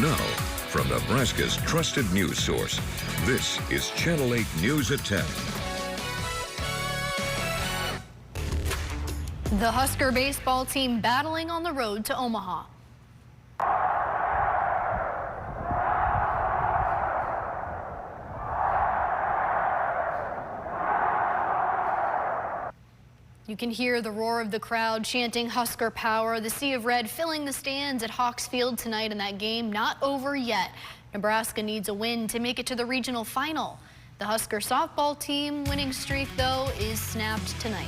Now, from Nebraska's trusted news source, this is Channel 8 News at 10. The Husker baseball team battling on the road to Omaha. You can hear the roar of the crowd chanting Husker power. The sea of red filling the stands at Hawks Field tonight, and that game not over yet. Nebraska needs a win to make it to the regional final. The Husker softball team winning streak, though, is snapped tonight.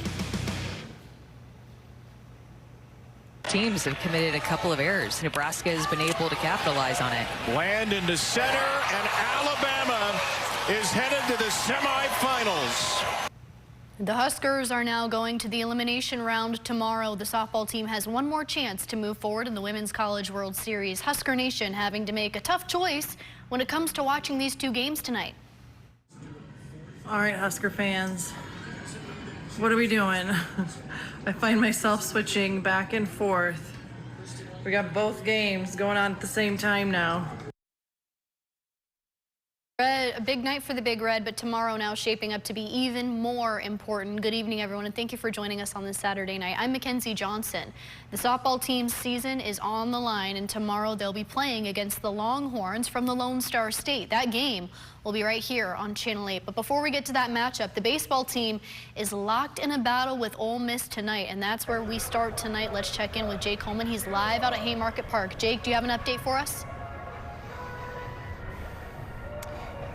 Teams have committed a couple of errors. Nebraska has been able to capitalize on it. Land into center, and Alabama is headed to the semifinals. The Huskers are now going to the elimination round tomorrow. The softball team has one more chance to move forward in the Women's College World Series. Husker Nation having to make a tough choice when it comes to watching these two games tonight. All right, Husker fans, what are we doing? I find myself switching back and forth. We got both games going on at the same time now. A big night for the Big Red, but tomorrow now shaping up to be even more important. Good evening, everyone, and thank you for joining us on this Saturday night. I'm Mackenzie Johnson. The softball team's season is on the line, and tomorrow they'll be playing against the Longhorns from the Lone Star State. That game will be right here on Channel 8. But before we get to that matchup, the baseball team is locked in a battle with Ole Miss tonight, and that's where we start tonight. Let's check in with Jake Holman. He's live out at Haymarket Park. Jake, do you have an update for us?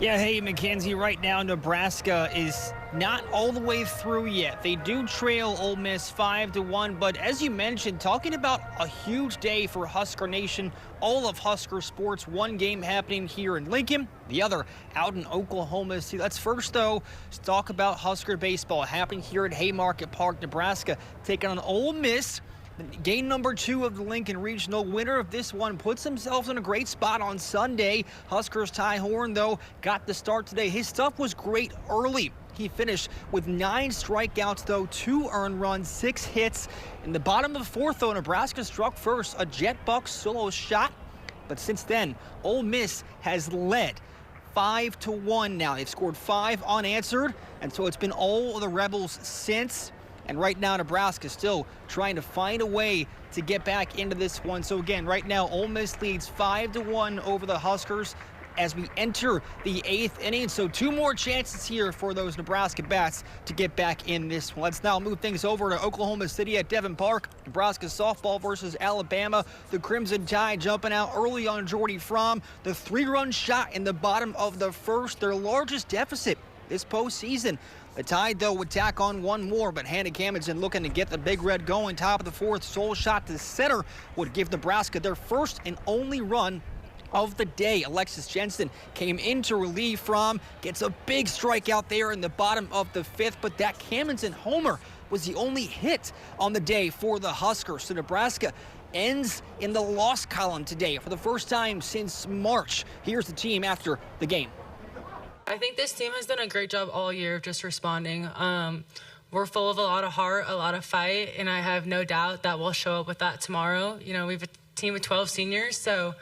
Yeah, hey, Mackenzie, right now Nebraska is not all the way through yet. They do trail Ole Miss 5-1, but as you mentioned, talking about a huge day for Husker Nation, all of Husker sports, one game happening here in Lincoln, the other out in Oklahoma City. Let's first, though, talk about Husker baseball happening here at Haymarket Park, Nebraska, taking on Ole Miss. Game number 2 of the Lincoln Regional. Winner of this one puts themselves in a great spot on Sunday. Huskers' Ty Horn, though, got the start today. His stuff was great early. He finished with 9 strikeouts, though, 2 earned runs, 6 hits. In the bottom of the 4th, though, Nebraska struck first, a jet buck solo shot. But since then, Ole Miss has led 5-1 now. They've scored 5 unanswered, and so it's been all of the Rebels since. And right now, Nebraska still trying to find a way to get back into this one. So again, right now, Ole Miss leads 5-1 over the Huskers as we enter the 8th inning. So 2 more chances here for those Nebraska bats to get back in this one. Let's now move things over to Oklahoma City at Devon Park. Nebraska softball versus Alabama. The Crimson Tide jumping out early on Jordy Fromm. The 3-run shot in the bottom of the 1st, their largest deficit this postseason. The Tide, though, would tack on one more, but Hannah Camden looking to get the Big Red going. Top of the 4th, sole shot to center would give Nebraska their first and only run of the day. Alexis Jensen came in to relieve Fromm, gets a big strikeout there in the bottom of the 5th, but that Camden homer was the only hit on the day for the Huskers. So Nebraska ends in the loss column today for the first time since March. Here's the team after the game. I think this team has done a great job all year of just responding. We're full of a lot of heart, a lot of fight, and I have no doubt that we'll show up with that tomorrow. You know, we have a team of 12 seniors, so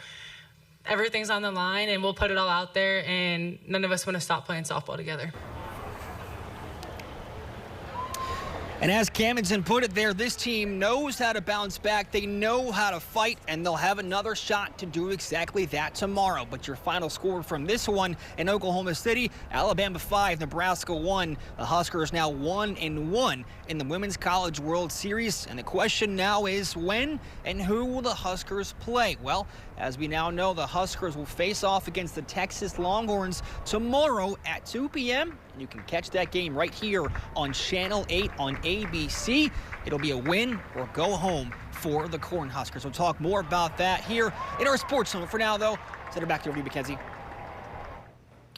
everything's on the line, and we'll put it all out there, and none of us want to stop playing softball together. And as Camden put it there, this team knows how to bounce back. They know how to fight, and they'll have another shot to do exactly that tomorrow. But your final score from this one in Oklahoma City, Alabama 5, Nebraska 1. The Huskers now 1-1 in the Women's College World Series. And the question now is when and who will the Huskers play? Well, as we now know, the Huskers will face off against the Texas Longhorns tomorrow at 2 p.m. You can catch that game right here on Channel 8 on ABC. It'll be a win or go home for the Cornhuskers. We'll talk more about that here in our Sports Zone. For now, though, send it back to you, Mackenzie.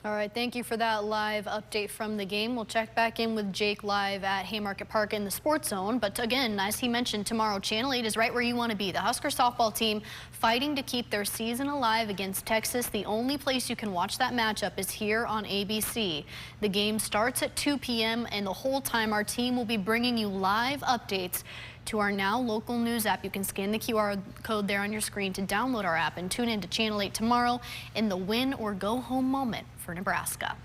All right, thank you for that live update from the game. We'll check back in with Jake live at Haymarket Park in the Sports Zone. But again, as he mentioned, tomorrow, Channel 8 is right where you want to be. The Husker softball team fighting to keep their season alive against Texas. The only place you can watch that matchup is here on ABC. The game starts at 2 p.m. and the whole time our team will be bringing you live updates to our Now Local News app. You can scan the QR code there on your screen to download our app and tune in to Channel 8 tomorrow in the win or go home moment for Nebraska.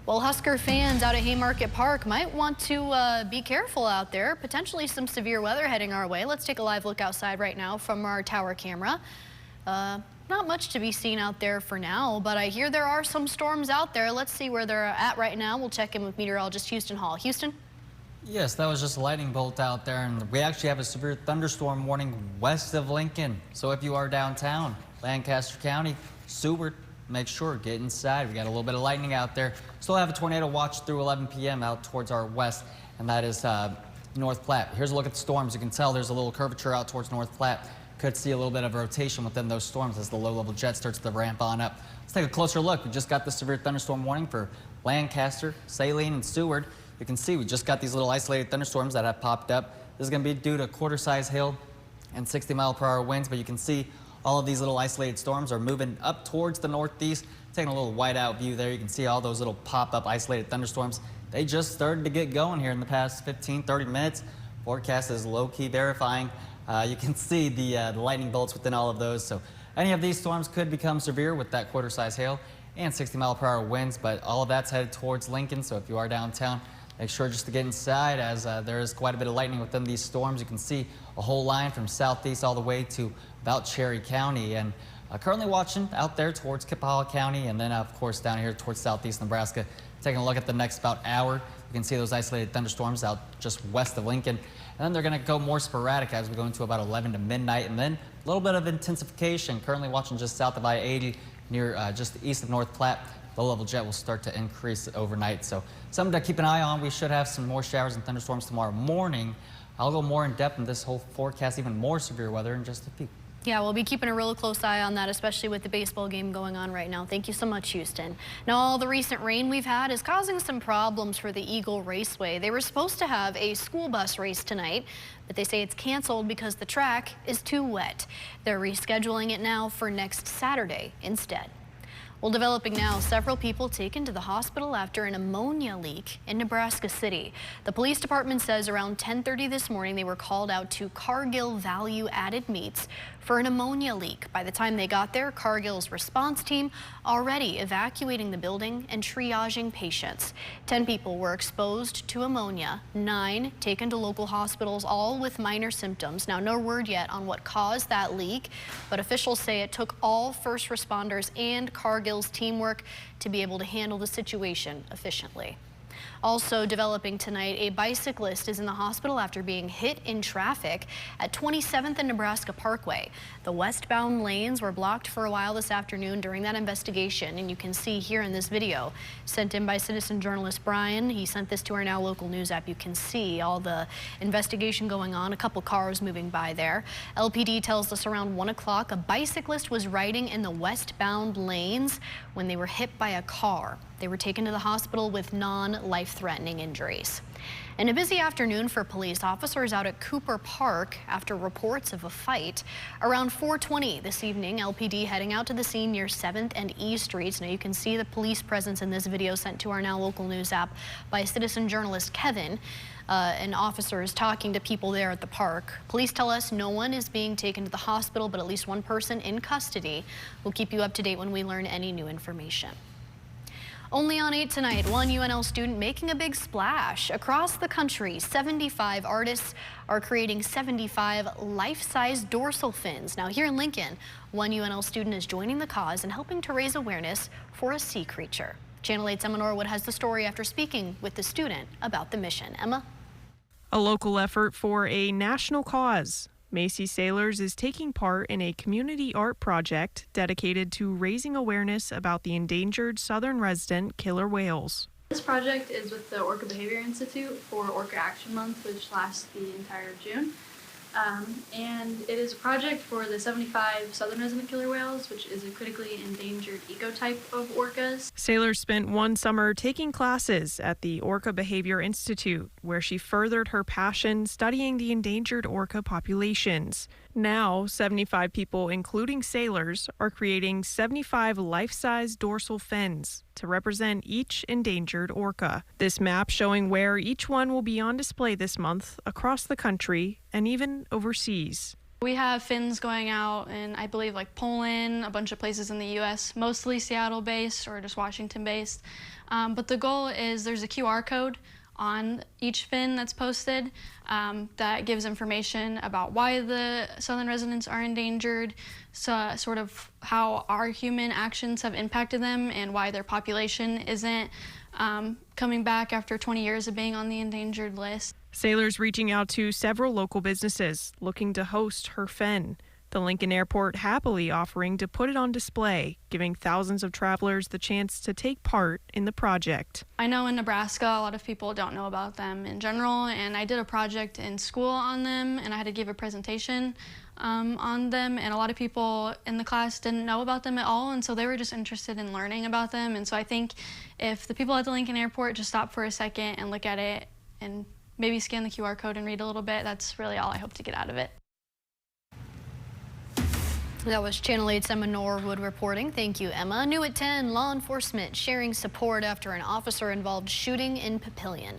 Well, Husker fans out at Haymarket Park might want to be careful out there. Potentially some severe weather heading our way. Let's take a live look outside right now from our tower camera. Not much to be seen out there for now, but I hear there are some storms out there. Let's see where they're at right now. We'll check in with meteorologist Houston Hall. Houston? Yes, that was just a lightning bolt out there, and we actually have a severe thunderstorm warning west of Lincoln. So if you are downtown, Lancaster County, Seward, make sure, get inside. We got a little bit of lightning out there. Still have a tornado watch through 11 p.m. out towards our west, and that is North Platte. Here's a look at the storms. You can tell there's a little curvature out towards North Platte. Could see a little bit of rotation within those storms as the low-level jet starts to ramp on up. Let's take a closer look. We just got the severe thunderstorm warning for Lancaster, Saline, and Seward. You can see we just got these little isolated thunderstorms that have popped up. This is going to be due to quarter-size hail and 60-mile-per-hour winds, but you can see all of these little isolated storms are moving up towards the northeast. Taking a little white-out view there, you can see all those little pop-up isolated thunderstorms. They just started to get going here in the past 15, 30 minutes. Forecast is low-key verifying. You can see the lightning bolts within all of those. So any of these storms could become severe with that quarter-size hail and 60-mile-per-hour winds, but all of that's headed towards Lincoln. So if you are downtown, make sure just to get inside, as there is quite a bit of lightning within these storms. You can see a whole line from southeast all the way to about Cherry County, and currently watching out there towards Kippahaw County, and then of course down here towards southeast Nebraska. Taking a look at the next about hour, you can see those isolated thunderstorms out just west of Lincoln, and then they're going to go more sporadic as we go into about 11 to midnight, and then a little bit of intensification. Currently watching just south of I-80 near just east of North Platte. Low-level jet will start to increase overnight, so something to keep an eye on. We should have some more showers and thunderstorms tomorrow morning. I'll go more in depth in this whole forecast, even more severe weather in just a few. Yeah, we'll be keeping a real close eye on that, especially with the baseball game going on right now. Thank you so much, Houston. Now, all the recent rain we've had is causing some problems for the Eagle Raceway. They were supposed to have a school bus race tonight, but they say it's canceled because the track is too wet. They're rescheduling it now for next Saturday instead. Well, developing now, several people taken to the hospital after an ammonia leak in Nebraska City. The police department says around 10:30 this morning they were called out to Cargill Value Added Meats for an ammonia leak. By the time they got there, Cargill's response team already evacuating the building and triaging patients. 10 people were exposed to ammonia, 9 taken to local hospitals, all with minor symptoms. Now, no word yet on what caused that leak, but officials say it took all first responders and Cargill's teamwork to be able to handle the situation efficiently. Also developing tonight, a bicyclist is in the hospital after being hit in traffic at 27th and Nebraska Parkway. The westbound lanes were blocked for a while this afternoon during that investigation, and you can see here in this video sent in by citizen journalist Brian. He sent this to our Now Local News app. You can see all the investigation going on, a couple cars moving by there. LPD tells us around 1 o'clock a bicyclist was riding in the westbound lanes when they were hit by a car. They were taken to the hospital with non-life-threatening injuries. And a busy afternoon for police officers out at Cooper Park after reports of a fight. Around 4:20 this evening, LPD heading out to the scene near 7th and E Streets. Now you can see the police presence in this video sent to our Now Local News app by citizen journalist Kevin. And officers talking to people there at the park. Police tell us no one is being taken to the hospital, but at least one person in custody. We'll keep you up to date when we learn any new information. Only on 8 tonight, one UNL student making a big splash. Across the country, 75 artists are creating 75 life-size dorsal fins. Now here in Lincoln, one UNL student is joining the cause and helping to raise awareness for a sea creature. Channel 8's Emma Norwood has the story after speaking with the student about the mission. Emma? A local effort for a national cause. Macy Sailors is taking part in a community art project dedicated to raising awareness about the endangered southern resident killer whales. This project is with the Orca Behavior Institute for Orca Action Month, which lasts the entire June. And it is a project for the 75 southern resident killer whales, which is a critically endangered ecotype of orcas. Sailors spent one summer taking classes at the Orca Behavior Institute, where she furthered her passion studying the endangered orca populations. Now, 75 people, including sailors, are creating 75 life-size dorsal fins to represent each endangered orca. This map showing where each one will be on display this month across the country and even overseas. We have fins going out in, I believe, like Poland, a bunch of places in the U.S., mostly Seattle-based or just Washington-based. But the goal is there's a QR code on each fin that's posted that gives information about why the southern residents are endangered, so sort of how our human actions have impacted them and why their population isn't coming back after 20 years of being on the endangered list. Sailors reaching out to several local businesses looking to host her fin. The Lincoln Airport happily offering to put it on display, giving thousands of travelers the chance to take part in the project. I know in Nebraska, a lot of people don't know about them in general, and I did a project in school on them, and I had to give a presentation on them, and a lot of people in the class didn't know about them at all, and so they were just interested in learning about them. And so I think if the people at the Lincoln Airport just stop for a second and look at it and maybe scan the QR code and read a little bit, that's really all I hope to get out of it. That was Channel 8's Emma Norwood reporting. Thank you, Emma. New at 10, law enforcement sharing support after an officer-involved shooting in Papillion.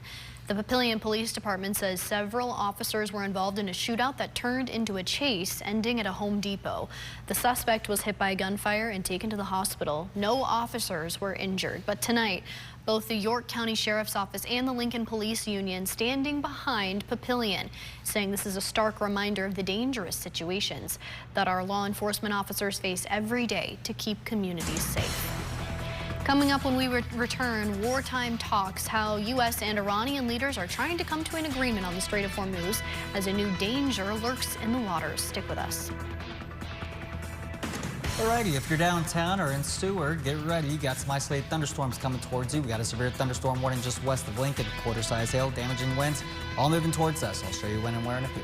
The Papillion Police Department says several officers were involved in a shootout that turned into a chase, ending at a Home Depot. The suspect was hit by gunfire and taken to the hospital. No officers were injured, but tonight, both the York County Sheriff's Office and the Lincoln Police Union standing behind Papillion, saying this is a stark reminder of the dangerous situations that our law enforcement officers face every day to keep communities safe. Coming up when we return, wartime talks, how U.S. and Iranian leaders are trying to come to an agreement on the Strait of Hormuz as a new danger lurks in the waters. Stick with us. Alrighty, if you're downtown or in Seward, get ready. You got some isolated thunderstorms coming towards you. We got a severe thunderstorm warning just west of Lincoln. Quarter-size hail, damaging winds, all moving towards us. I'll show you when and where in a few.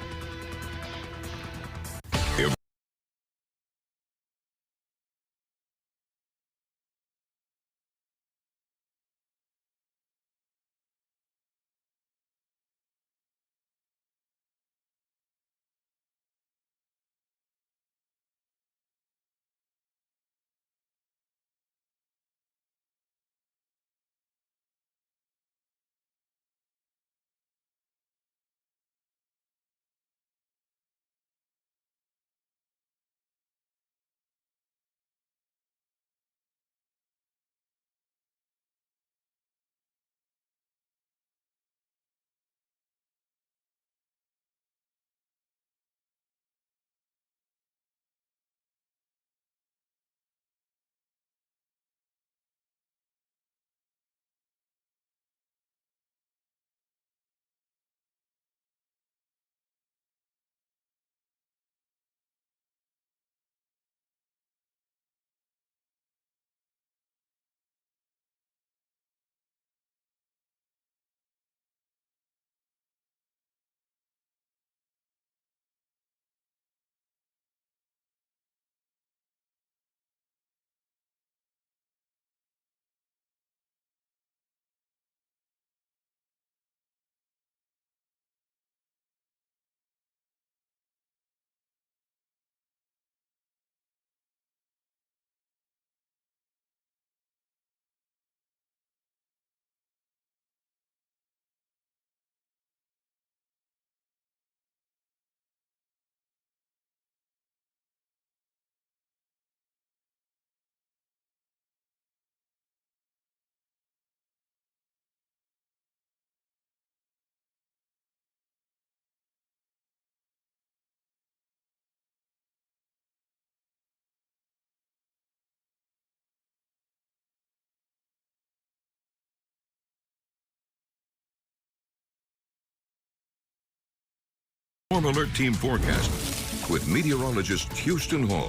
Storm Alert Team forecast with meteorologist Houston Hall.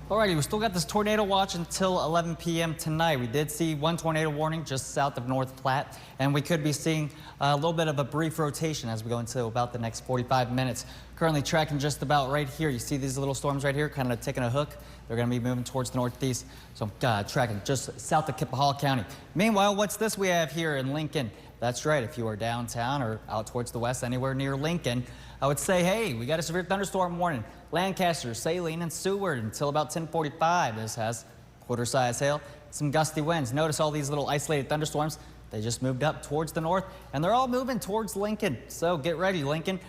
Alrighty, we still got this tornado watch until 11 p.m. tonight. We did see one tornado warning just south of North Platte, and we could be seeing a little bit of a brief rotation as we go into about the next 45 minutes. currently tracking just about right here. You see these little storms right here, kind of taking a hook. They're going to be moving towards the northeast. So I'm tracking just south of Kippahaw County. Meanwhile, what's this we have here in Lincoln? That's right. If you are downtown or out towards the west, anywhere near Lincoln, I would say, hey, we got a severe thunderstorm warning. Lancaster, Saline, and Seward until about 10:45. This has quarter-size hail, some gusty winds. Notice all these little isolated thunderstorms. They just moved up towards the north, and they're all moving towards Lincoln. So get ready, Lincoln.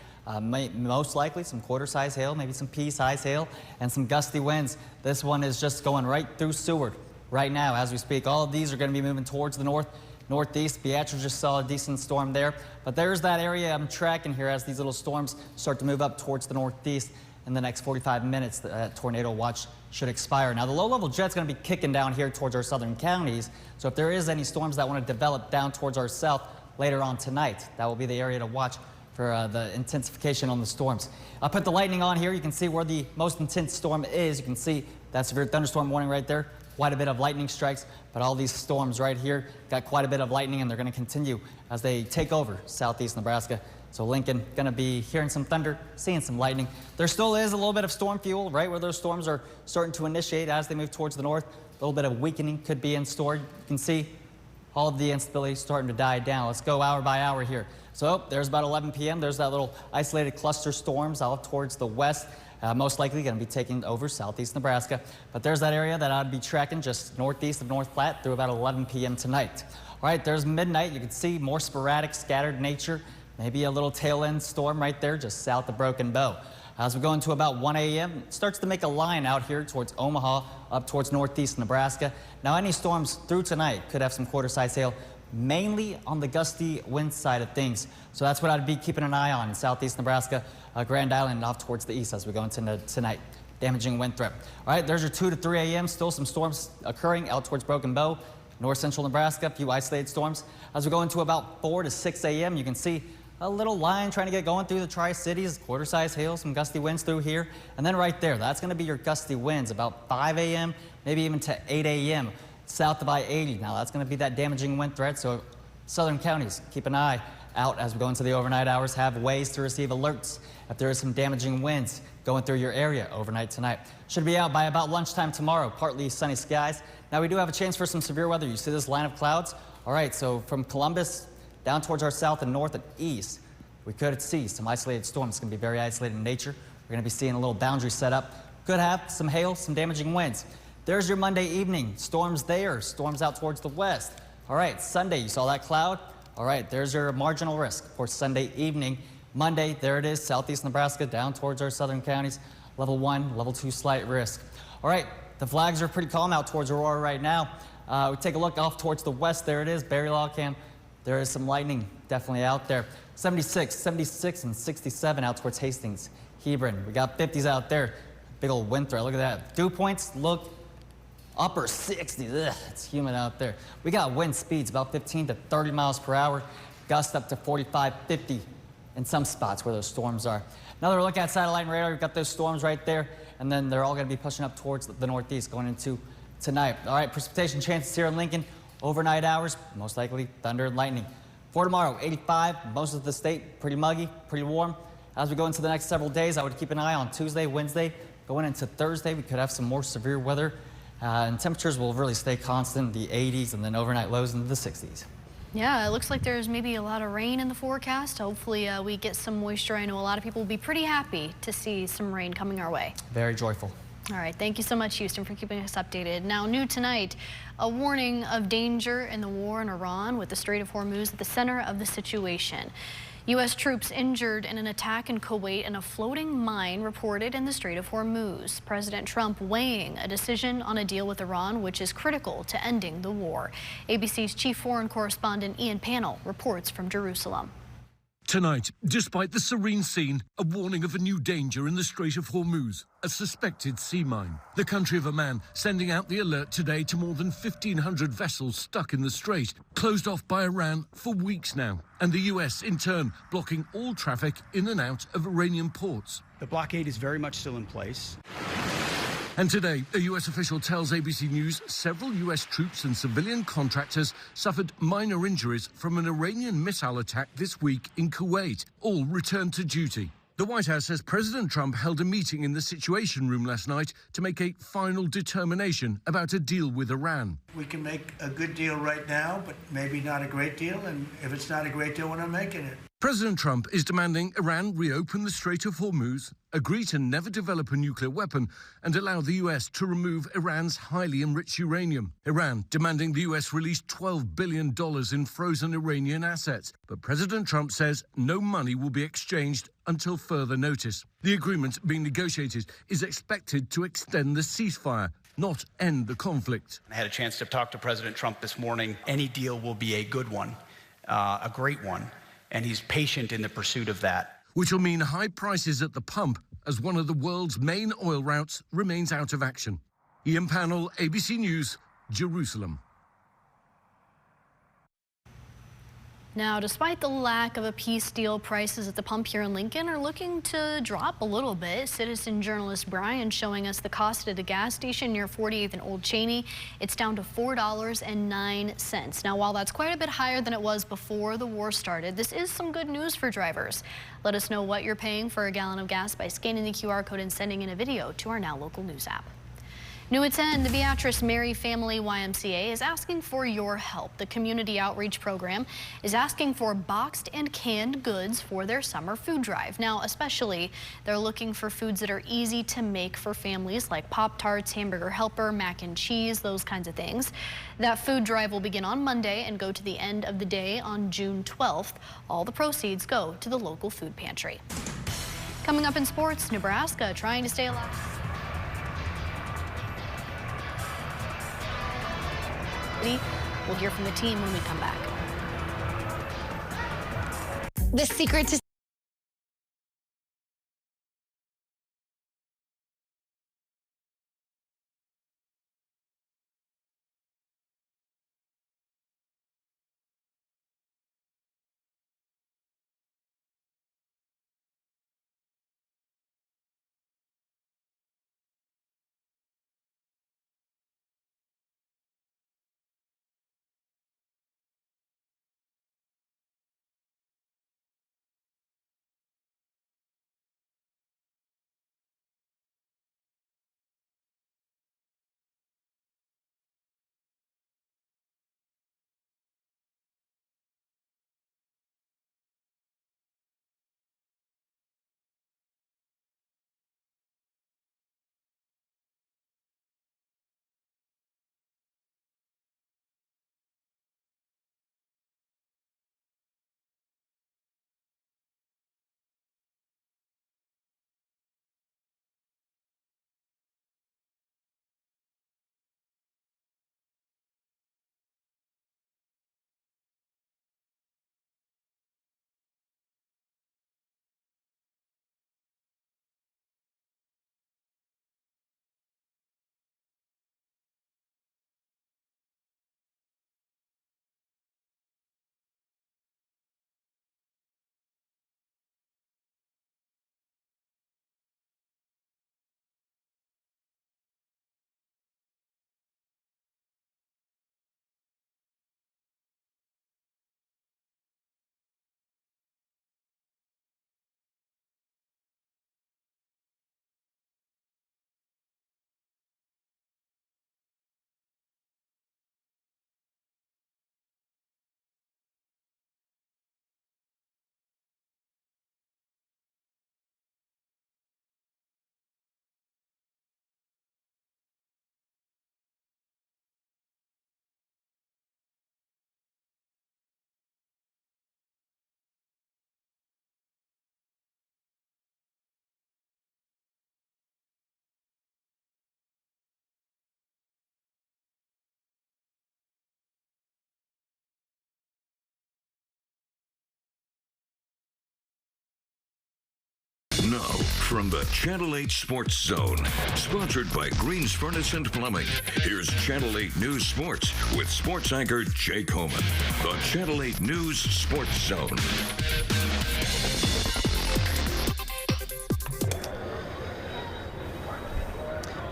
Most likely some quarter-size hail, maybe some pea-size hail, and some gusty winds. This one is just going right through Seward right now as we speak. All of these are going to be moving towards the northeast. Beatrice just saw a decent storm there, but there's that area I'm tracking here as these little storms start to move up towards the northeast. In the next 45 minutes, the tornado watch should expire. Now, the low-level jet's going to be kicking down here towards our southern counties, so if there is any storms that want to develop down towards our south later on tonight, that will be the area to watch for the intensification on the storms. I'll put the lightning on here. You can see where the most intense storm is. You can see that severe thunderstorm warning right there. Quite a bit of lightning strikes, but all these storms right here got quite a bit of lightning, and they're going to continue as they take over southeast Nebraska. So Lincoln going to be hearing some thunder, seeing some lightning. There still is a little bit of storm fuel right where those storms are starting to initiate as they move towards the north. A little bit of weakening could be in store. You can see all of the instability starting to die down. Let's go hour by hour here. So there's about 11 p.m. There's that little isolated cluster storms out towards the west. Most likely going to be taking over southeast Nebraska. But there's that area that I'd be tracking just northeast of North Platte through about 11 p.m. tonight. All right, there's midnight. You can see more sporadic, scattered nature. Maybe a little tail end storm right there just south of Broken Bow. As we go into about 1 a.m., it starts to make a line out here towards Omaha, up towards northeast Nebraska. Now, any storms through tonight could have some quarter-size hail, mainly on the gusty wind side of things. So that's what I'd be keeping an eye on in southeast Nebraska, Grand Island, off towards the east as we go into tonight. Damaging wind threat. All right, there's your 2 to 3 a.m. Still some storms occurring out towards Broken Bow, north central Nebraska, a few isolated storms. As we go into about 4 to 6 a.m., you can see a little line trying to get going through the Tri-Cities, quarter-size hail, some gusty winds through here. And then right there, that's going to be your gusty winds about 5 a.m., maybe even to 8 a.m. south of I-80. Now, that's going to be that damaging wind threat, so southern counties, keep an eye out as we go into the overnight hours. Have ways to receive alerts if there is some damaging winds going through your area overnight tonight. Should be out by about lunchtime tomorrow, partly sunny skies. Now, we do have a chance for some severe weather. You see this line of clouds? All right, so from Columbus down towards our south and north and east, we could see some isolated storms. It's going to be very isolated in nature. We're going to be seeing a little boundary set up. Could have some hail, some damaging winds. There's your Monday evening. Storms there, storms out towards the west. All right, Sunday, you saw that cloud? All right, there's your marginal risk for Sunday evening. Monday, there it is, southeast Nebraska, down towards our southern counties. Level 1, level 2 slight risk. All right, the flags are pretty calm out towards Aurora right now. We take a look off towards the west. There it is, Berry Log Cam. There is some lightning definitely out there. 76, 76, and 67 out towards Hastings, Hebron. We got 50s out there. Big old wind threat. Look at that. Dew points look upper 60s. Ugh, it's humid out there. We got wind speeds about 15 to 30 miles per hour. Gusts up to 45, 50 in some spots where those storms are. Another look at satellite and radar. We've got those storms right there. And then they're all going to be pushing up towards the northeast going into tonight. All right, precipitation chances here in Lincoln. Overnight hours, most likely thunder and lightning. For tomorrow, 85, most of the state, pretty muggy, pretty warm. As we go into the next several days, I would keep an eye on Tuesday, Wednesday. Going into Thursday, we could have some more severe weather. And temperatures will really stay constant, the 80s, and then overnight lows into the 60s. Yeah, it looks like there's maybe a lot of rain in the forecast. Hopefully we get some moisture. I know a lot of people will be pretty happy to see some rain coming our way. Very joyful. All right, thank you so much, Houston, for keeping us updated. Now, new tonight, a warning of danger in the war in Iran, with the Strait of Hormuz at the center of the situation. U.S. troops injured in an attack in Kuwait and a floating mine reported in the Strait of Hormuz. President Trump weighing a decision on a deal with Iran, which is critical to ending the war. ABC's chief foreign correspondent Ian Pannell reports from Jerusalem. Tonight, despite the serene scene, a warning of a new danger in the Strait of Hormuz, a suspected sea mine. The country of Oman sending out the alert today to more than 1,500 vessels stuck in the strait, closed off by Iran for weeks now. And the US, in turn, blocking all traffic in and out of Iranian ports. The blockade is very much still in place. And today, a U.S. official tells ABC News several U.S. troops and civilian contractors suffered minor injuries from an Iranian missile attack this week in Kuwait. All returned to duty. The White House says President Trump held a meeting in the Situation Room last night to make a final determination about a deal with Iran. We can make a good deal right now, but maybe not a great deal. And if it's not a great deal, we're not making it. President Trump is demanding Iran reopen the Strait of Hormuz, agree to never develop a nuclear weapon, and allow the U.S. to remove Iran's highly enriched uranium. Iran demanding the U.S. release $12 billion in frozen Iranian assets. But President Trump says no money will be exchanged until further notice. The agreement being negotiated is expected to extend the ceasefire, not end the conflict. I had a chance to talk to President Trump this morning. Any deal will be a good one, a great one, and he's patient in the pursuit of that. Which will mean high prices at the pump as one of the world's main oil routes remains out of action. Ian Pannell, ABC News, Jerusalem. Now, despite the lack of a peace deal, prices at the pump here in Lincoln are looking to drop a little bit. Citizen journalist Brian showing us the cost at a gas station near 48th and Old Cheney. It's down to $4.09. Now, while that's quite a bit higher than it was before the war started, this is some good news for drivers. Let us know what you're paying for a gallon of gas by scanning the QR code and sending in a video to our Now Local News app. New at 10, the Beatrice Mary Family YMCA is asking for your help. The community outreach program is asking for boxed and canned goods for their summer food drive. Now, especially, they're looking for foods that are easy to make for families like Pop-Tarts, Hamburger Helper, mac and cheese, those kinds of things. That food drive will begin on Monday and go to the end of the day on June 12th. All the proceeds go to the local food pantry. Coming up in sports, Nebraska trying to stay alive. We'll hear from the team when we come back. The secret to Now, from the Channel 8 Sports Zone, sponsored by Greens Furnace and Plumbing, here's Channel 8 News Sports with sports anchor Jake Homan. The Channel 8 News Sports Zone.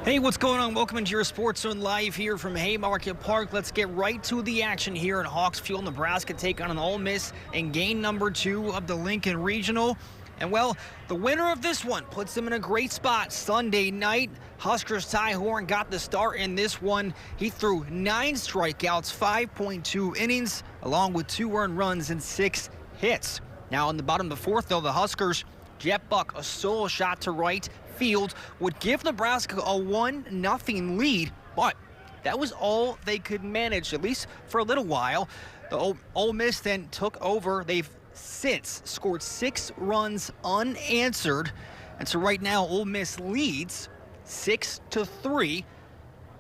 Hey, what's going on? Welcome into your Sports Zone live here from Haymarket Park. Let's get right to the action here in Hawks Fuel, Nebraska. Take on an Ole Miss and game number 2 of the Lincoln Regional. And well, the winner of this one puts them in a great spot Sunday night. Huskers Ty Horn got the start in this one. He threw 9 strikeouts, 5.2 innings, along with 2 earned runs and 6 hits. Now in the bottom of the fourth, though, the Huskers, Jeff Buck, a solo shot to right field, would give Nebraska a 1-0 lead, but that was all they could manage, at least for a little while. The Ole Miss then took over. They've since scored 6 runs unanswered, and so right now Ole Miss leads 6-3.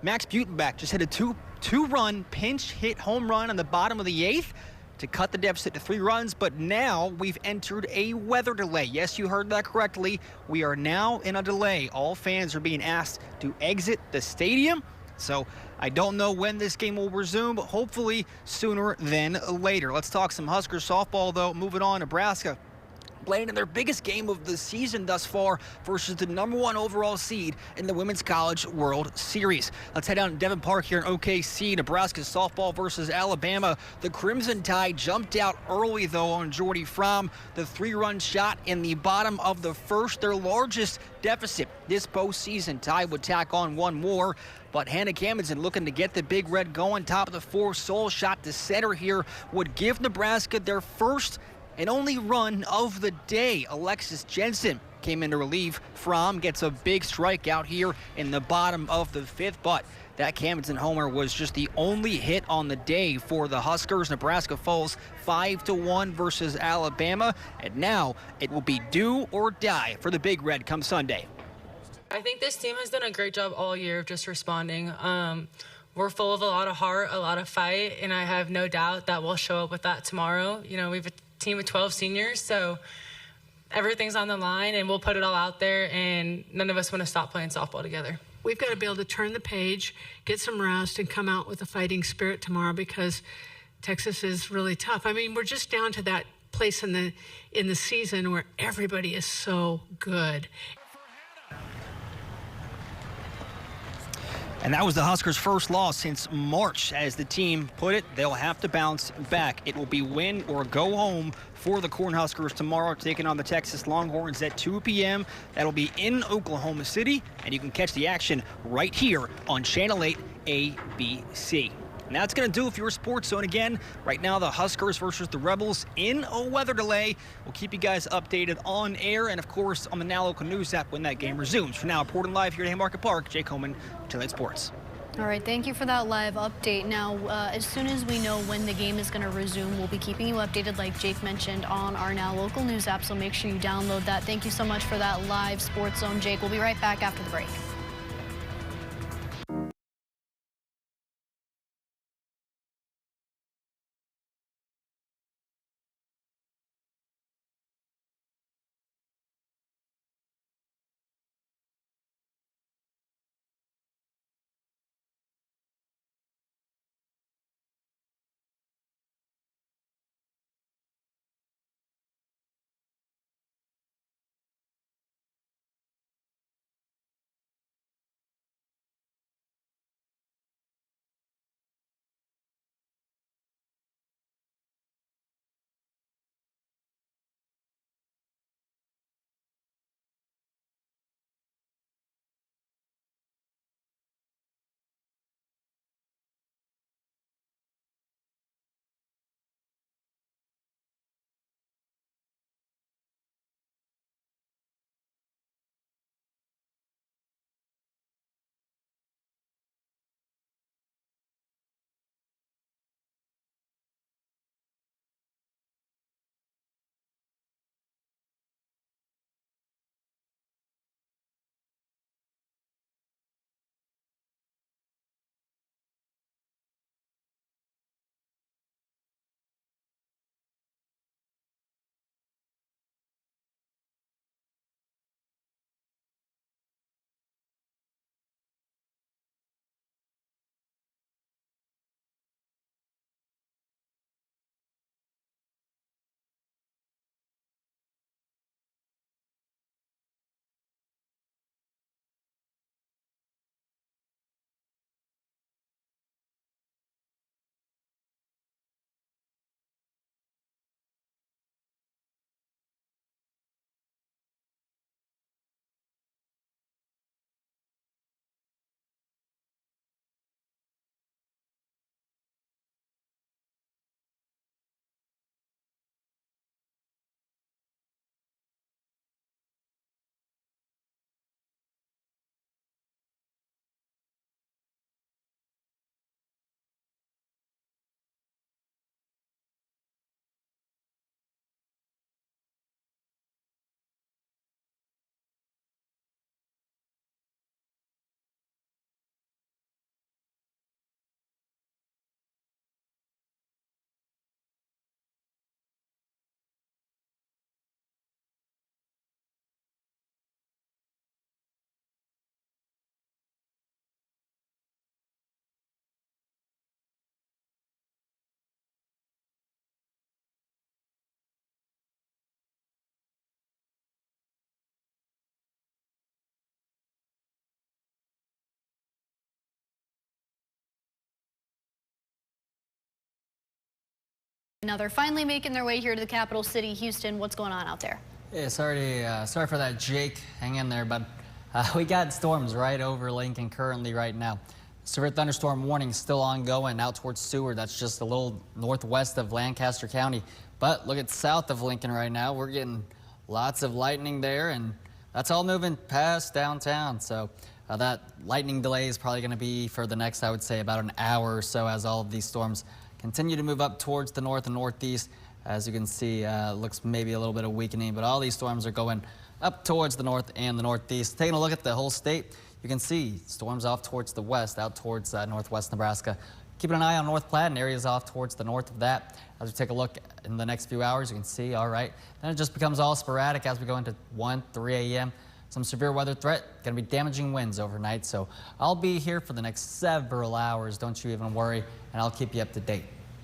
Max Butenbach just hit a two-run pinch hit home run on the bottom of the 8th to cut the deficit to 3 runs, but now we've entered a weather delay. Yes, you heard that correctly. We are now in a delay. All fans are being asked to exit the stadium. So I don't know when this game will resume, but hopefully sooner than later. Let's talk some Huskers softball, though. Moving on, Nebraska playing in their biggest game of the season thus far versus the #1 overall seed in the Women's College World Series. Let's head out to Devon Park here in OKC. Nebraska softball versus Alabama. The Crimson Tide jumped out early, though, on Jordy Fromm. The 3-run shot in the bottom of the first, their largest deficit this postseason. Tide would tack on 1 more, but Hannah Kamendsen looking to get the Big Red going. Top of the 4th, sole shot to center here would give Nebraska their first and only run of the day. Alexis Jensen came in to relieve. Fromm gets a big strikeout here in the bottom of the 5th, but that Kamendsen homer was just the only hit on the day for the Huskers. Nebraska falls 5-1 versus Alabama, and now it will be do or die for the Big Red come Sunday. I think this team has done a great job all year of just responding. We're full of a lot of heart, a lot of fight, and I have no doubt that we'll show up with that tomorrow. You know, we have a team of 12 seniors, so everything's on the line, and we'll put it all out there, and none of us want to stop playing softball together. We've got to be able to turn the page, get some rest, and come out with a fighting spirit tomorrow because Texas is really tough. I mean, we're just down to that place in the season where everybody is so good. And that was the Huskers' first loss since March. As the team put it, they'll have to bounce back. It will be win or go home for the Cornhuskers tomorrow, taking on the Texas Longhorns at 2 p.m. That'll be in Oklahoma City, and you can catch the action right here on Channel 8 ABC. And that's going to do it for your Sports Zone. Again, right now the Huskers versus the Rebels in a weather delay. We'll keep you guys updated on air and, of course, on the Now Local News app when that game resumes. For now, reporting live here at Haymarket Park, Jake Coleman, Channel 8 Sports. All right, thank you for that live update. Now, as soon as we know when the game is going to resume, we'll be keeping you updated, like Jake mentioned, on our Now Local News app, so make sure you download that. Thank you so much for that live Sports Zone, Jake. We'll be right back after the break. Another finally making their way here to the capital city, Houston. What's going on out there? Yeah, sorry for that, Jake. Hang in there, but we got storms right over Lincoln currently right now. Severe thunderstorm warning still ongoing out towards Seward. That's just a little northwest of Lancaster County. But look at south of Lincoln right now. We're getting lots of lightning there, and that's all moving past downtown. So that lightning delay is probably going to be for the next, I would say, about an hour or so as all of these storms continue to move up towards the north and northeast. As you can see, looks maybe a little bit of weakening, but all these storms are going up towards the north and the northeast. Taking a look at the whole state, you can see storms off towards the west, out towards northwest Nebraska. Keeping an eye on North Platte and areas off towards the north of that. As we take a look in the next few hours, you can see, all right, then it just becomes all sporadic as we go into 1, 3 a.m. Some severe weather threat, going to be damaging winds overnight. So I'll be here for the next several hours. Don't you even worry, and I'll keep you up to date.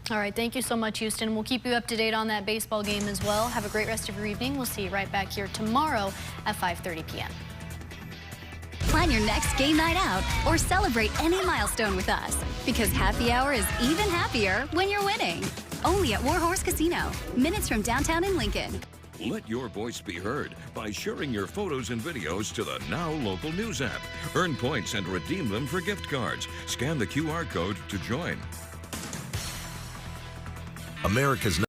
All right, thank you so much, Houston. We'll keep you up to date on that baseball game as well. Have a great rest of your evening. We'll see you right back here tomorrow at 5:30 p.m. Plan your next game night out or celebrate any milestone with us, because happy hour is even happier when you're winning. Only at Warhorse Casino, minutes from downtown in Lincoln. Let your voice be heard by sharing your photos and videos to the Now Local News app. Earn points and redeem them for gift cards. Scan the QR code to join. America's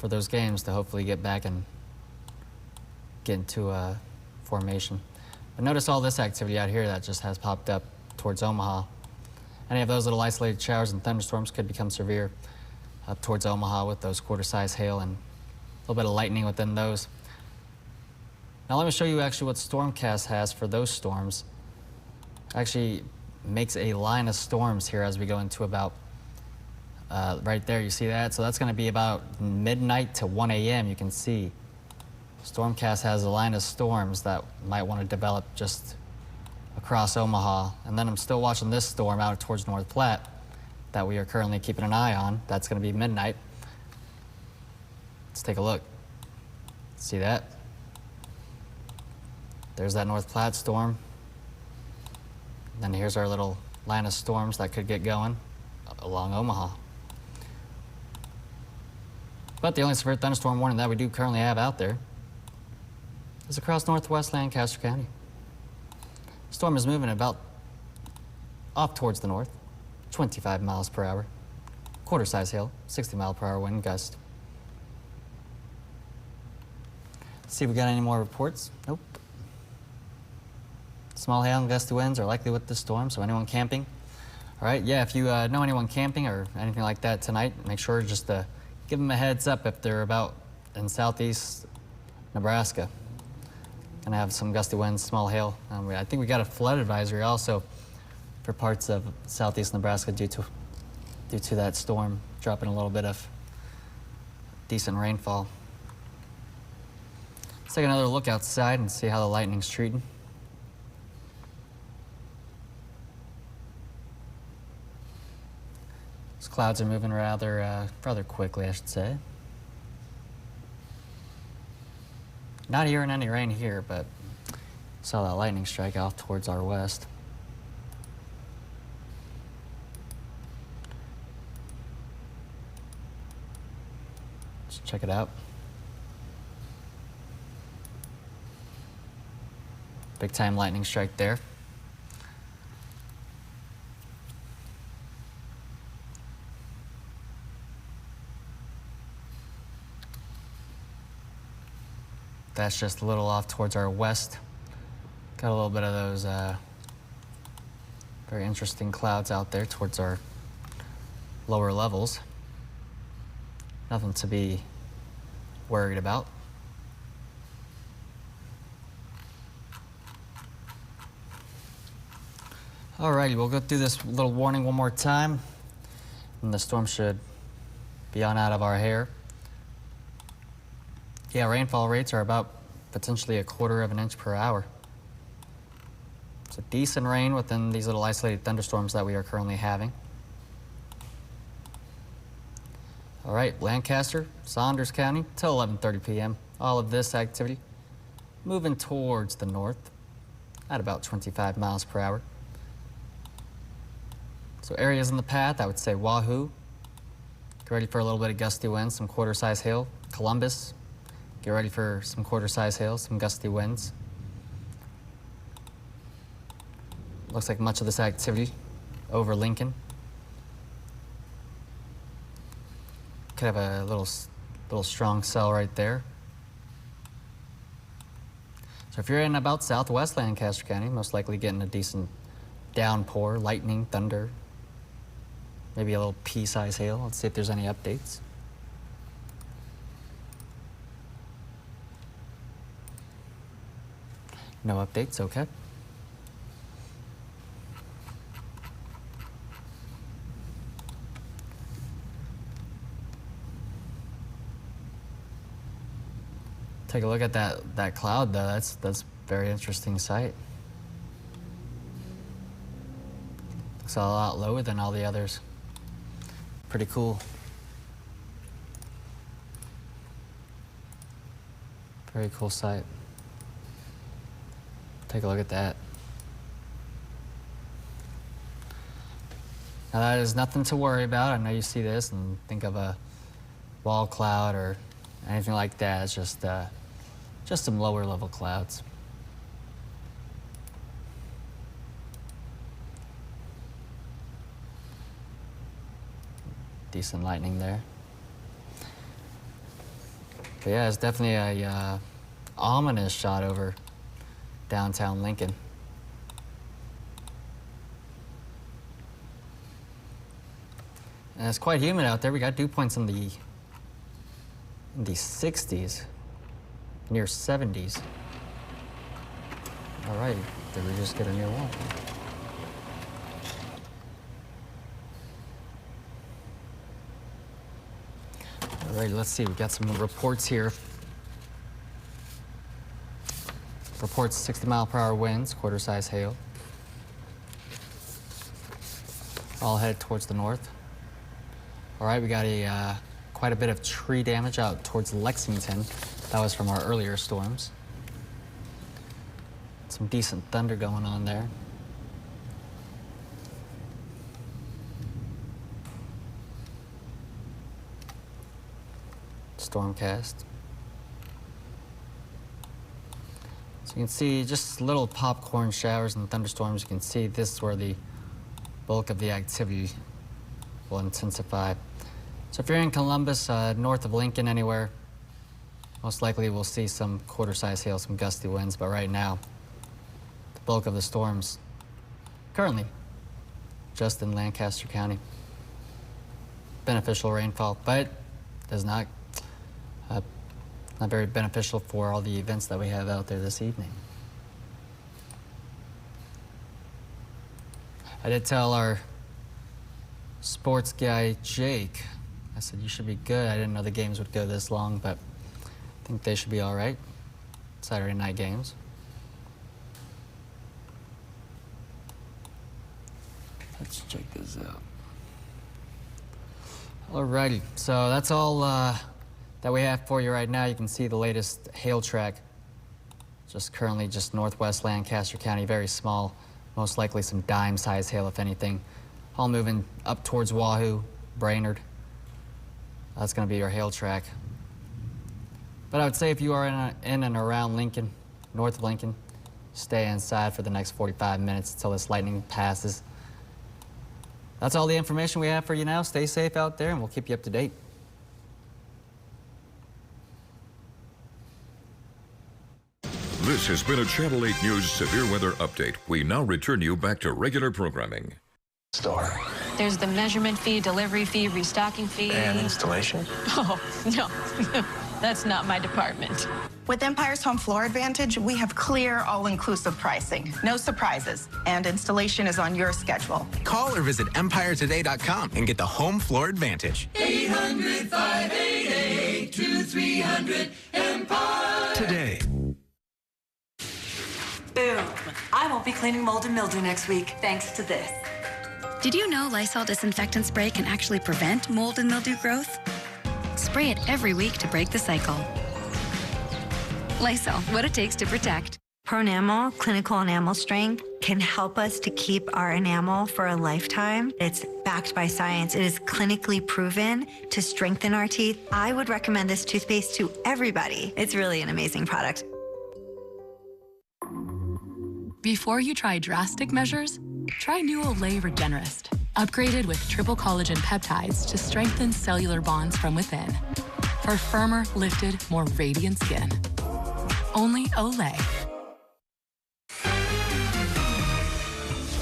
for those games to hopefully get back and get into a formation. But notice all this activity out here that just has popped up towards Omaha. Any of those little isolated showers and thunderstorms could become severe up towards Omaha with those quarter-size hail and a little bit of lightning within those. Now let me show you actually what Stormcast has for those storms. Actually makes a line of storms here as we go into about right there, you see that? So that's going to be about midnight to 1 a.m. You can see Stormcast has a line of storms that might want to develop just across Omaha. And then I'm still watching this storm out towards North Platte that we are currently keeping an eye on. That's going to be midnight. Let's take a look. See that? There's that North Platte storm. Then here's our little line of storms that could get going along Omaha. But the only severe thunderstorm warning that we do currently have out there is across northwest Lancaster County. Storm is moving about off towards the north, 25 miles per hour. Quarter-size hail, 60-mile-per-hour wind gust. See if we got any more reports. Nope. Small hail and gusty winds are likely with this storm, so anyone camping? All right, yeah, if you know anyone camping or anything like that tonight, make sure just to give them a heads up if they're about in southeast Nebraska. Gonna have some gusty winds, small hail. I think we got a flood advisory also for parts of southeast Nebraska due to that storm dropping a little bit of decent rainfall. Let's take another look outside and see how the lightning's treating. These clouds are moving rather quickly, I should say. Not hearing any rain here, but saw that lightning strike off towards our west. Let's check it out. Big time lightning strike there. That's just a little off towards our west. Got a little bit of those very interesting clouds out there towards our lower levels. Nothing to be worried about. Alrighty, we'll go through this little warning one more time, and the storm should be on out of our hair. Yeah, rainfall rates are about potentially 1/4 inch per hour. It's a decent rain within these little isolated thunderstorms that we are currently having. All right, Lancaster, Saunders County, till 11:30 p.m. All of this activity moving towards the north at about 25 miles per hour. So areas in the path, I would say Wahoo. Get ready for a little bit of gusty winds, some quarter-size hail. Columbus, get ready for some quarter-size hail, some gusty winds. Looks like much of this activity over Lincoln. Could have a little strong cell right there. So if you're in about southwest Lancaster County, most likely getting a decent downpour, lightning, thunder, maybe a little pea-size hail. Let's see if there's any updates. No updates, okay. Take a look at that cloud though. That's a very interesting sight. Looks a lot lower than all the others. Pretty cool. Very cool sight. Take a look at that. Now that is nothing to worry about. I know you see this and think of a wall cloud or anything like that. It's just some lower level clouds. Decent lightning there. But yeah, it's definitely a ominous shot over downtown Lincoln. And it's quite humid out there. We got dew points in the 60s, near 70s. All right, did we just get a new one? All right, let's see. We got some reports here. Reports 60-mile-per-hour winds, quarter-size hail. All headed towards the north. All right, we got quite a bit of tree damage out towards Lexington. That was from our earlier storms. Some decent thunder going on there. Stormcast. So you can see just little popcorn showers and thunderstorms. You can see this is where the bulk of the activity will intensify. So if you're in Columbus, north of Lincoln, anywhere, most likely we'll see some quarter-size hail, some gusty winds. But right now, the bulk of the storms currently just in Lancaster County. Beneficial rainfall, but does not very beneficial for all the events that we have out there this evening. I did tell our sports guy, Jake, I said, you should be good. I didn't know the games would go this long, but I think they should be all right. Saturday night games. Let's check this out. Alrighty, so that's all that we have for you right now. You can see the latest hail track. Just currently just northwest Lancaster County, very small. Most likely some dime-sized hail, if anything. All moving up towards Wahoo, Brainerd. That's going to be your hail track. But I would say if you are in and around Lincoln, north of Lincoln, stay inside for the next 45 minutes until this lightning passes. That's all the information we have for you now. Stay safe out there, and we'll keep you up to date. This has been a Channel 8 News Severe Weather Update. We now return you back to regular programming. Store. There's the measurement fee, delivery fee, restocking fee. And installation? Oh, no. That's not my department. With Empire's Home Floor Advantage, we have clear, all-inclusive pricing. No surprises. And installation is on your schedule. Call or visit EmpireToday.com and get the Home Floor Advantage. 800-588-2300 Today. Boom. I won't be cleaning mold and mildew next week, thanks to this. Did you know Lysol disinfectant spray can actually prevent mold and mildew growth? Spray it every week to break the cycle. Lysol, what it takes to protect. Pronamel, clinical enamel strength, can help us to keep our enamel for a lifetime. It's backed by science. It is clinically proven to strengthen our teeth. I would recommend this toothpaste to everybody. It's really an amazing product. Before you try drastic measures, try new Olay Regenerist, upgraded with triple collagen peptides to strengthen cellular bonds from within. For firmer, lifted, more radiant skin. Only Olay.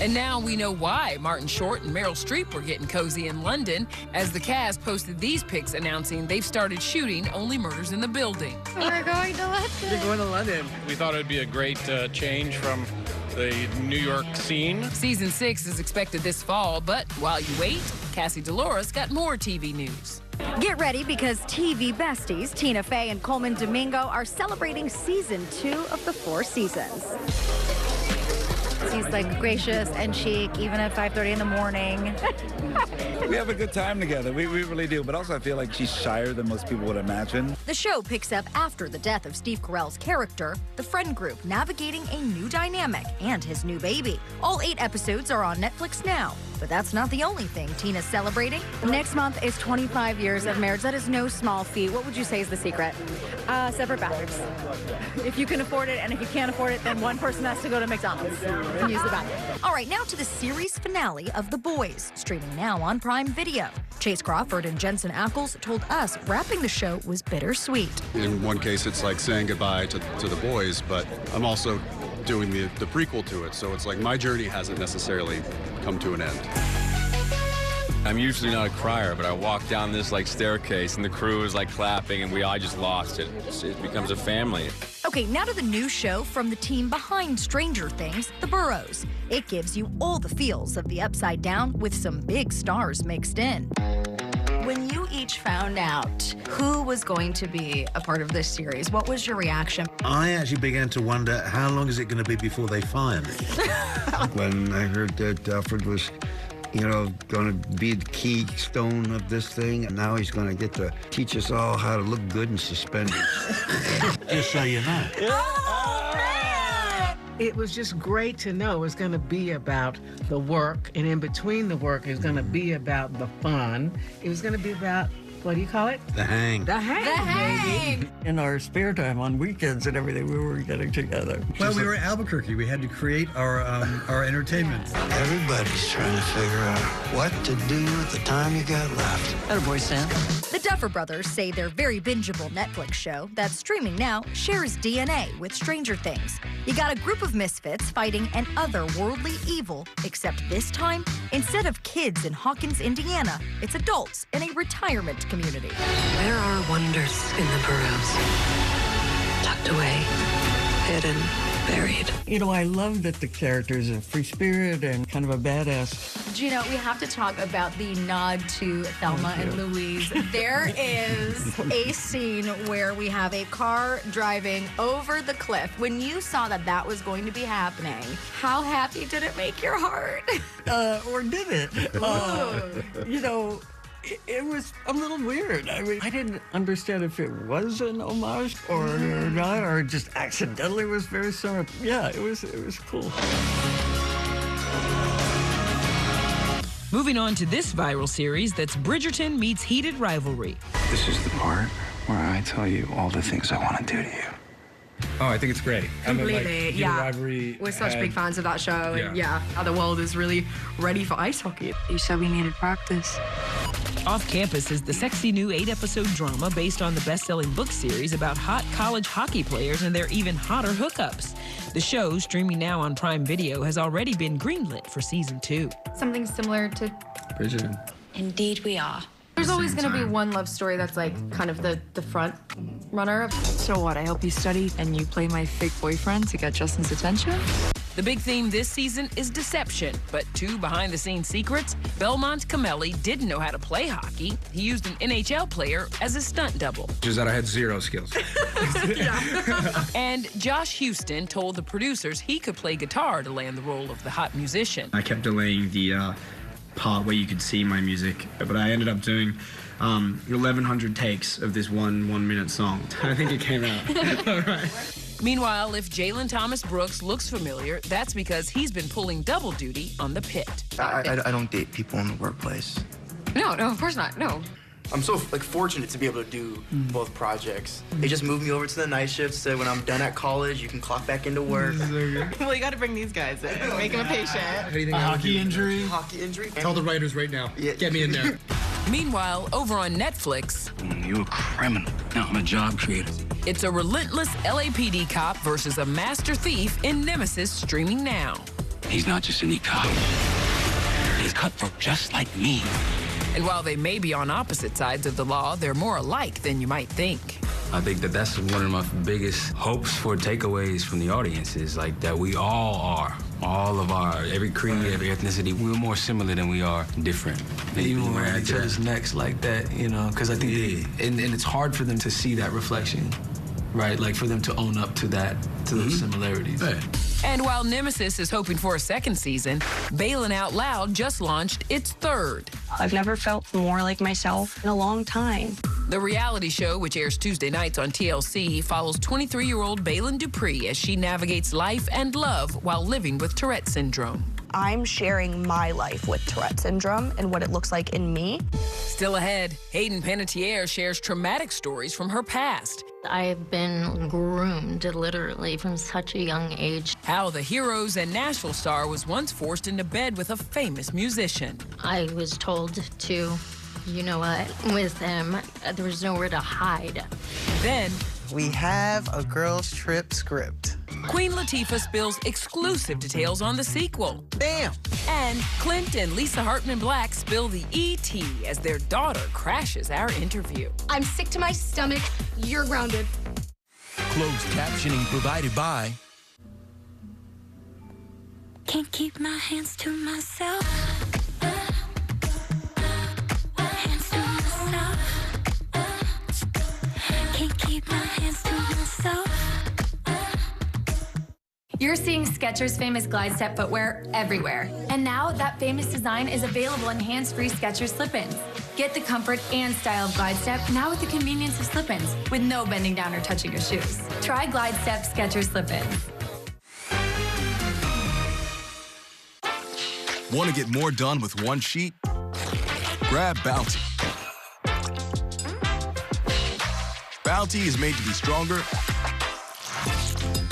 And now we know why Martin Short and Meryl Streep were getting cozy in London, as the cast posted these pics announcing they've started shooting Only Murders in the Building. We're going to London. You're going to London. We thought it would be a great change from the New York scene. Season 6 is expected this fall, but while you wait, Cassie Dolores got more TV news. Get ready because TV besties Tina Fey and Coleman Domingo are celebrating season 2 of the 4 seasons. He's like gracious and chic, even at 5:30 in the morning. We have a good time together. We really do. But also I feel like she's shyer than most people would imagine. The show picks up after the death of Steve Carell's character, the friend group navigating a new dynamic and his new baby. All 8 episodes are on Netflix now. But that's not the only thing Tina's celebrating. Next month is 25 years of marriage. That is no small feat. What would you say is the secret? Separate bathrooms. If you can afford it, and if you can't afford it, then one person has to go to McDonald's and use the bathroom. All right, now to the series finale of The Boys, streaming now on Prime Video. Chase Crawford and Jensen Ackles told us wrapping the show was bittersweet. In one case, it's like saying goodbye to the boys, but I'm also doing the prequel to it, so it's like my journey hasn't necessarily come to an end. I'm usually not a crier, but I walked down this staircase and the crew was clapping and I just lost it. It becomes a family. Okay, now to the new show from the team behind Stranger Things, The Burrows. It gives you all the feels of the Upside Down with some big stars mixed in. When you each found out who was going to be a part of this series, what was your reaction? I actually began to wonder, how long is it going to be before they fire me? When I heard that Alfred was, going to be the keystone of this thing, and now he's going to get to teach us all how to look good in suspenders. Just so you know. It was just great to know it was going to be about the work, and in between the work, it was going to be about the fun. It was going to be about, what do you call it? The hang. The hang, baby. In our spare time on weekends and everything, we were getting together. Well, we were in Albuquerque. We had to create our entertainment. Everybody's trying to figure out what to do with the time you got left. Attaboy, Sam. The Duffer Brothers say their very bingeable Netflix show that's streaming now shares DNA with Stranger Things. You got a group of misfits fighting an otherworldly evil, except this time, instead of kids in Hawkins, Indiana, it's adults in a retirement community. There are wonders in the burrows, tucked away, hidden, buried. I love that the characters are free spirit and kind of a badass. Gino, we have to talk about the nod to Thelma and Louise. There is a scene where we have a car driving over the cliff. When you saw that was going to be happening, how happy did it make your heart? Or did it? It was a little weird. I mean, I didn't understand if it was an homage or not, or just accidentally was very similar. Yeah, it was cool. Moving on to this viral series that's Bridgerton meets heated rivalry. This is the part where I tell you all the things I want to do to you. Oh, I think it's great. Completely, yeah. Rivalry We're such big fans of that show, and the world is really ready for ice hockey. You said we needed practice. Off Campus is the sexy new 8-episode drama based on the best-selling book series about hot college hockey players and their even hotter hookups. The show, streaming now on Prime Video, has already been greenlit for season 2. Something similar to Bridgerton. Indeed we are. There's always going to be one love story that's kind of the front runner. So what, I help you study and you play my fake boyfriend to get Justin's attention? The big theme this season is deception, but 2 behind-the-scenes secrets. Belmont Camelli didn't know how to play hockey. He used an NHL player as a stunt double. Just that I had zero skills. And Josh Houston told the producers he could play guitar to land the role of the hot musician. I kept delaying the part where you could see my music, but I ended up doing 1,100 takes of this one-minute song. I think it came out. All right. Meanwhile, if Jalen Thomas Brooks looks familiar, that's because he's been pulling double duty on The Pit. I don't date people in the workplace. No, of course not, no. I'm so fortunate to be able to do both projects. They just moved me over to the night shift, so when I'm done at college, you can clock back into work. Well, you got to bring these guys in, make them a patient. Hockey injury? Hockey injury. Tell the writers right now. Yeah. Get me in there. Meanwhile, over on Netflix, You're a criminal. Now I'm a job creator. it's a relentless LAPD cop versus a master thief in Nemesis, streaming now. He's not just any cop. He's cutthroat just like me. And while they may be on opposite sides of the law, they're more alike than you might think. I think that's one of my biggest hopes for takeaways from the audience is that we all are. All of every creed, every ethnicity, we're more similar than we are different. Even around each other's necks like that, because I think, and it's hard for them to see that reflection, right? For them to own up to that, to those similarities. Yeah. And while Nemesis is hoping for a second season, Bailin' Out Loud just launched its 3rd. I've never felt more like myself in a long time. The reality show, which airs Tuesday nights on TLC, follows 23-year-old Bailin' Dupree as she navigates life and love while living with Tourette syndrome. I'm sharing my life with Tourette syndrome and what it looks like in me. Still ahead, Hayden Panettiere shares traumatic stories from her past. I've been groomed literally from such a young age. How the Heroes and Nashville star was once forced into bed with a famous musician. I was told to, you know what, with him, there was nowhere to hide. Then, we have a girls' trip script. Queen Latifah spills exclusive details on the sequel. Bam! And Clint and Lisa Hartman Black spill the ET as their daughter crashes our interview. I'm sick to my stomach. You're grounded. Closed captioning provided by... Can't keep my hands to myself. Can't keep my hands to myself. You're seeing Skechers' famous glide step footwear everywhere. And now that famous design is available in hands-free Skechers slip-ins. Get the comfort and style of glide step now with the convenience of slip-ins with no bending down or touching your shoes. Try glide step Skechers slip-ins. Want to get more done with one sheet? Grab Bounty. Bounty is made to be stronger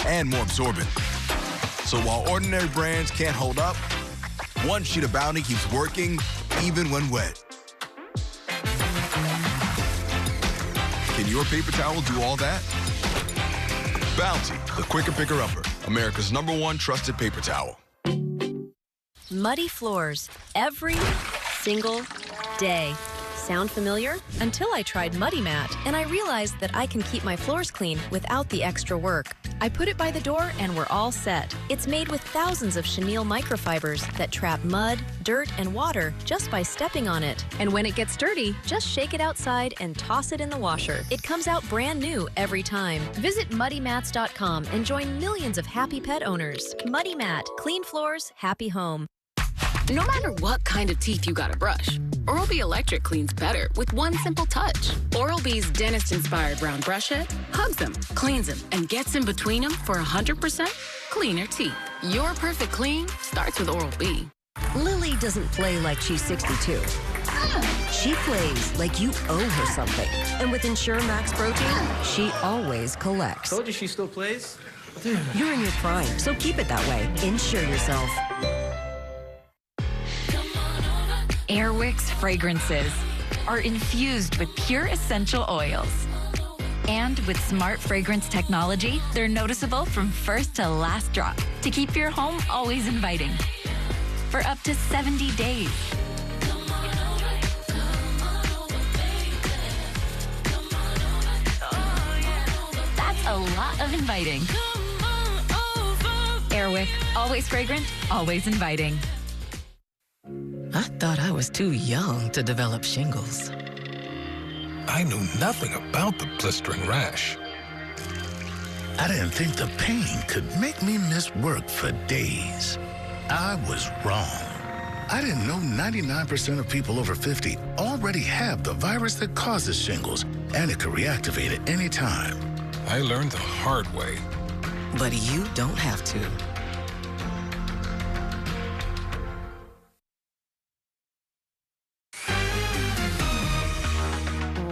and more absorbent. So while ordinary brands can't hold up, one sheet of Bounty keeps working even when wet. Can your paper towel do all that? Bounty, the quicker picker-upper, America's #1 trusted paper towel. Muddy floors every single day. Sound familiar? Until I tried Muddy Mat, and I realized that I can keep my floors clean without the extra work. I put it by the door and we're all set. It's made with thousands of chenille microfibers that trap mud, dirt, and water just by stepping on it. And when it gets dirty, just shake it outside and toss it in the washer. It comes out brand new every time. Visit muddymats.com and join millions of happy pet owners. Muddy Mat, clean floors, happy home. No matter what kind of teeth you gotta brush, Oral-B Electric cleans better with one simple touch. Oral-B's dentist-inspired brown brush head hugs them, cleans them, and gets in between them for 100% cleaner teeth. Your perfect clean starts with Oral-B. Lily doesn't play like she's 62. She plays like you owe her something. And with Ensure Max Protein, she always collects. Told you she still plays? You're in your prime, so keep it that way. Insure yourself. Airwick's fragrances are infused with pure essential oils. And with smart fragrance technology, they're noticeable from first to last drop to keep your home always inviting. For up to 70 days. That's a lot of inviting. Airwick, always fragrant, always inviting. I thought I was too young to develop shingles. I knew nothing about the blistering rash. I didn't think the pain could make me miss work for days. I was wrong. I didn't know 99% of people over 50 already have the virus that causes shingles, and it could reactivate at any time. I learned the hard way. But you don't have to.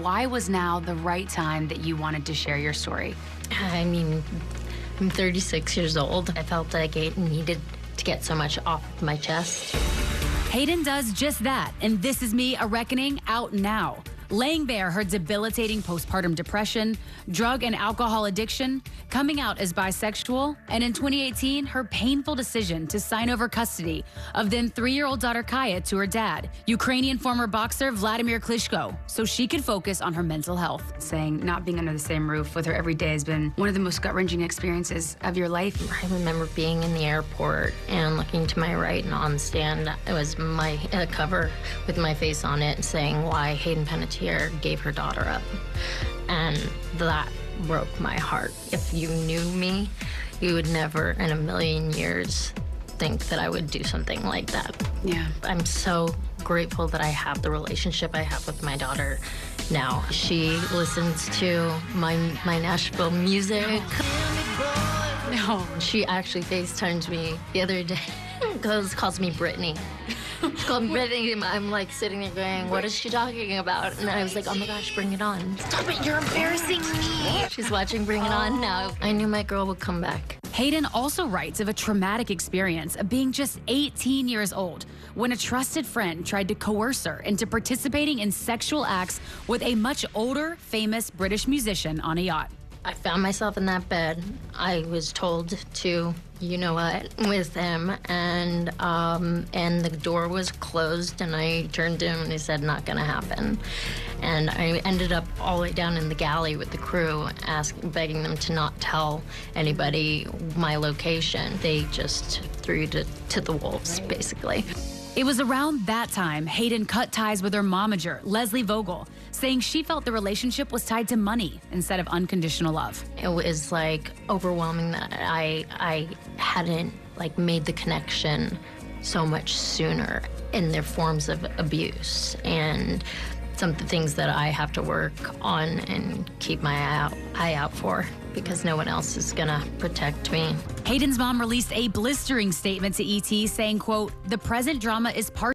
Why was now the right time that you wanted to share your story? I mean, I'm 36 years old. I felt like I needed to get so much off my chest. Hayden does just that, and This Is Me, A Reckoning, out now. Laying bare her debilitating postpartum depression, drug and alcohol addiction, coming out as bisexual, and in 2018, her painful decision to sign over custody of then 3-year-old daughter Kaya to her dad, Ukrainian former boxer Vladimir Klitschko, so she could focus on her mental health. Saying not being under the same roof with her every day has been one of the most gut-wrenching experiences of your life. I remember being in the airport and looking to my right and on stand, it was my cover with my face on it saying why Hayden Panettiere gave her daughter up. And that broke my heart. If you knew me, you would never in a million years think that I would do something like that. Yeah. I'm so grateful that I have the relationship I have with my daughter now. She listens to my Nashville music. No. She actually FaceTimed me the other day calls me Brittany. She called me Brittany, and I'm like sitting there going, what is she talking about? And I was like, oh my gosh, bring it on. Stop it, you're embarrassing me. She's watching Bring It On now. I knew my girl would come back. Hayden also writes of a traumatic experience of being just 18 years old when a trusted friend tried to coerce her into participating in sexual acts with a much older, famous British musician on a yacht. I found myself in that bed. I was told to, you know what, with him, and the door was closed, and I turned to him and he said, not gonna happen. And I ended up all the way down in the galley with the crew, begging them to not tell anybody my location. They just threw you to the wolves, basically. It was around that time Hayden cut ties with her momager, Leslie Vogel, saying she felt the relationship was tied to money instead of unconditional love. It was like overwhelming that I hadn't like made the connection so much sooner in their forms of abuse, and some of the things that I have to work on and keep my eye out for, because no one else is gonna protect me. Hayden's mom released a blistering statement to ET saying, quote, the present drama is part